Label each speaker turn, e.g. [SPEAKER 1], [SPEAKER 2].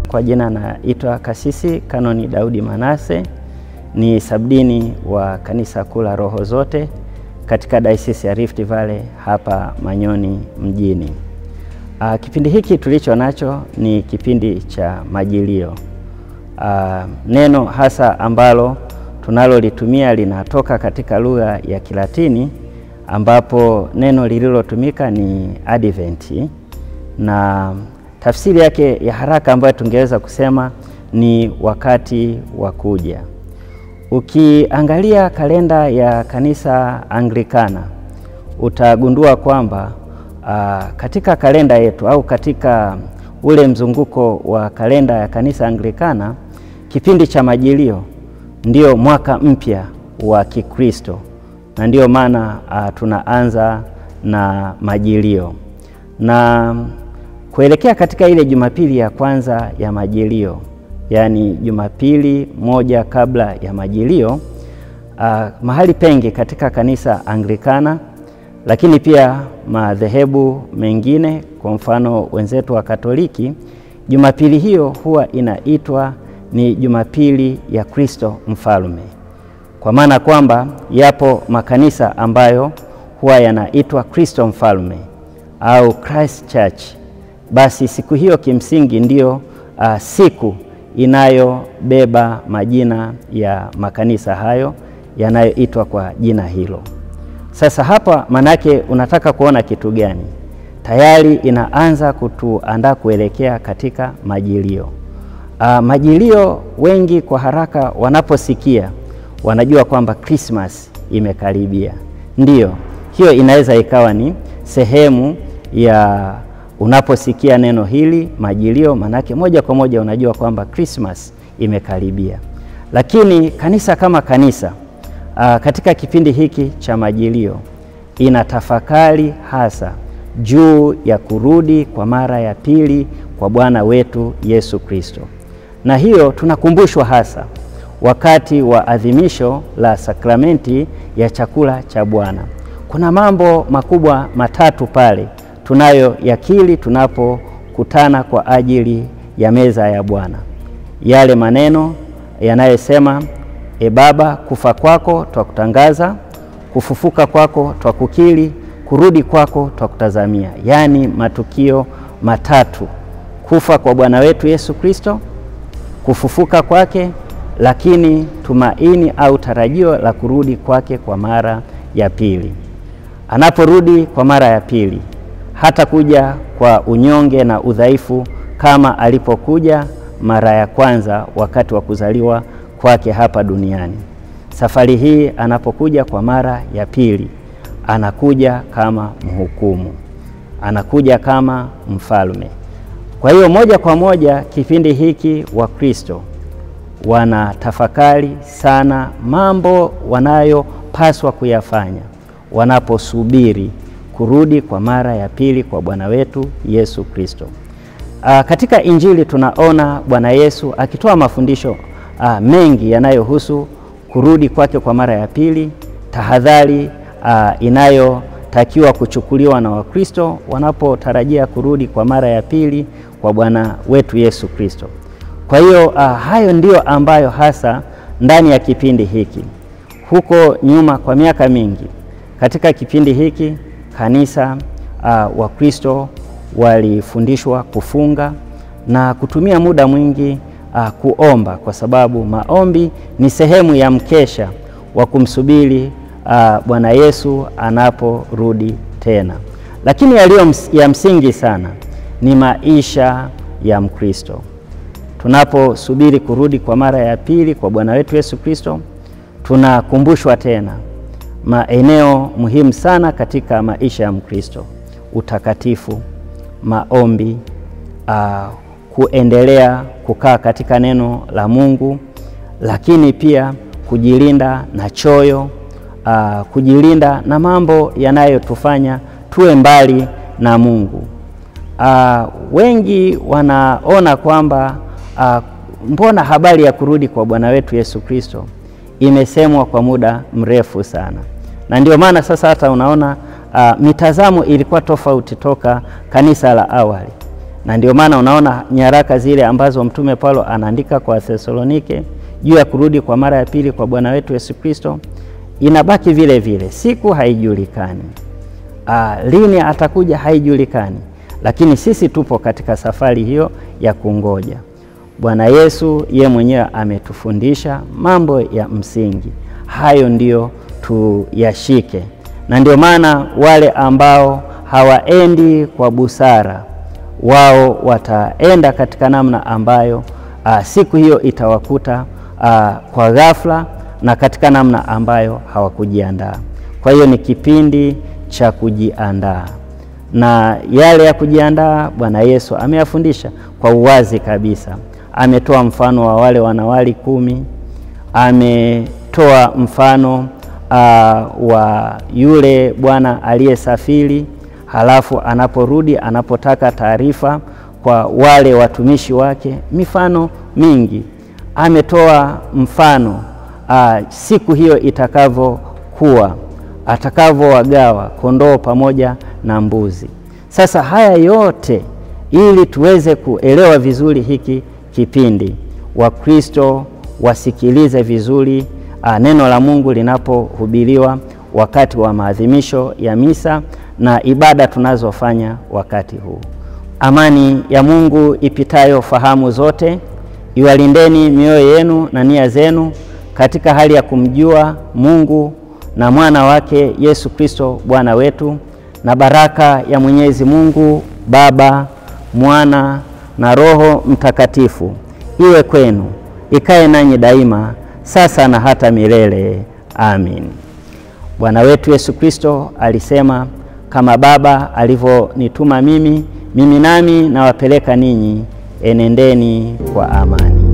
[SPEAKER 1] kwa jina naitwa Kasisi Kanoni Daudi Manase, ni sabdini wa kanisa kuu la Roho Zote katika Diocese ya Rift Valley hapa Manyoni mjini. Kipindi hiki tulicho nacho ni kipindi cha Majilio. Neno hasa ambalo tunalolitumia linatoka katika lugha ya Kilatini, ambapo neno lililotumika ni Advent, na tafsiri yake ya haraka ambayo tungeweza kusema ni wakati wa kuja. Ukiangalia kalenda ya kanisa Anglikana utagundua kwamba katika kalenda yetu au katika ule mzunguko wa kalenda ya kanisa Anglikana, kipindi cha Majilio ndio mwaka mpya wa Kikristo, na ndio maana tunaanza na Majilio. Na kuelekea katika ile Jumapili ya kwanza ya Majilio, yani Jumapili moja kabla ya Majilio, mahali pengi katika kanisa Anglikana, lakini pia madhehebu mengine, kwa mfano wenzetu wa Katoliki, Jumapili hiyo huwa inaitwa ni Jumapili ya Kristo Mfalme, kwa maana kwamba yapo makanisa ambayo huwa yanaitwa Kristo Mfalme au Christ Church. Basi siku hiyo kimsingi ndiyo siku inayobeba majina ya makanisa hayo yanayoitwa kwa jina hilo. Sasa hapa manake unataka kuona kitu gani? Tayari inaanza kutuandaa kuelekea katika Majilio. Majilio, wengi kwa haraka wanaposikia wanajua kwamba Christmas imekaribia. Ndiyo, hiyo inaweza ikawa ni sehemu ya unaposikia neno hili Majilio, manake moja kwa moja unajua kwamba Christmas imekaribia. Lakini kanisa kama kanisa katika kipindi hiki cha Majilio inatafakari hasa juu ya kurudi kwa mara ya pili kwa Bwana wetu Yesu Kristo. Na hiyo tunakumbushwa hasa wakati wa adhimisho la sakramenti ya chakula cha Bwana. Kuna mambo makubwa matatu pale tunayoyakili tunapokutana kwa ajili ya meza ya Bwana. Yale maneno yanayosema, Baba, kufa kwako twakutangaza, kufufuka kwako twakukiri, kurudi kwako twakutazamia. Yaani matukio matatu: kufa kwa Bwana wetu Yesu Kristo, kufufuka kwake, lakini tumaini au tarajio la kurudi kwake kwa mara ya pili. Anaporudi kwa mara ya pili, hata kuja kwa unyonge na udhaifu kama alipokuja mara ya kwanza wakati wa kuzaliwa kwake hapa duniani. Safari hii anapokuja kwa mara ya pili, anakuja kama mhukumu, anakuja kama mfalme. Kwa hiyo moja kwa moja kipindi hiki wa Kristo wanatafakari sana mambo wanayopaswa kuyafanya wanaposubiri kurudi kwa mara ya pili kwa Bwana wetu Yesu Kristo. Katika Injili tunaona Bwana Yesu akitoa mafundisho mengi yanayohusu kurudi kwake kwa mara ya pili, tahadhari inayotakiwa kuchukuliwa na Wakristo wanapotarajia kurudi kwa mara ya pili kwa Bwana wetu Yesu Kristo. Kwa hiyo hayo ndio ambayo hasa ndani ya kipindi hiki. Huko nyuma kwa miaka mingi katika kipindi hiki kanisa Wakristo walifundishwa kufunga na kutumia muda mwingi kuomba, kwa sababu maombi ni sehemu ya mkesha wa kumsubiri Bwana Yesu anaporudi tena. Lakini yaliyo ya msingi sana ni maisha ya Mkristo. Tunaposubiri kurudi kwa mara ya pili kwa Bwana wetu Yesu Kristo, tunakumbushwa tena maeneo muhimu sana katika maisha ya Mkristo: utakatifu, maombi, kuendelea kukaa katika neno la Mungu, lakini pia kujilinda na choyo, kujilinda na mambo yanayotufanya tuwe mbali na Mungu. Wengi wanaona kwamba mbona habari ya kurudi kwa Bwana wetu Yesu Kristo imesemwa kwa muda mrefu sana. Na ndio maana sasa hata unaona mitazamo ilikuwa tofauti toka kanisa la awali. Na ndio maana unaona nyaraka zile ambazo Mtume Paulo anaandika kwa Thesalonike juu ya kurudi kwa mara ya pili kwa Bwana wetu Yesu Kristo, inabaki vile vile. Siku haijulikani, lini atakuja haijulikani, lakini sisi tupo katika safari hiyo ya kungoja. Bwana Yesu ye mwenyewe ametufundisha mambo ya msingi, hayo ndio tuyashike. Na ndio maana wale ambao hawaendi kwa busara, wao wataenda katika namna ambayo siku hiyo itawakuta kwa ghafla na katika namna ambayo hawakujiandaa. Kwa hiyo ni kipindi cha kujiandaa, na yale ya kujiandaa Bwana Yesu ameyafundisha kwa uwazi kabisa. Ametoa mfano wa wale wanawali 10, ametoa mfano wa yule bwana aliyesafiri, halafu anaporudi anapotaka taarifa kwa wale watumishi wake, mifano mingi. Ametoa mfano siku hiyo itakavyokuwa, atakavyowagawa kondoo pamoja na mbuzi. Sasa haya yote ili tuweze kuelewa vizuri hiki kipindi, Wakristo wasikilize vizuri neno la Mungu linapohubiriwa wakati wa maadhimisho ya misa na ibada tunazofanya wakati huu. Amani ya Mungu ipitayo fahamu zote iwalindeni mioyo yenu na nia zenu katika hali ya kumjua Mungu na mwana wake Yesu Kristo Bwana wetu, na baraka ya Mwenyezi Mungu Baba, Mwana na Roho Mtakatifu iwe kwenu, ikae nanyi daima, sasa na hata milele. Amin. Bwana wetu Yesu Kristo alisema, kama Baba alivyonituma mimi nami nawapeleka ninyi, enendeni kwa amani.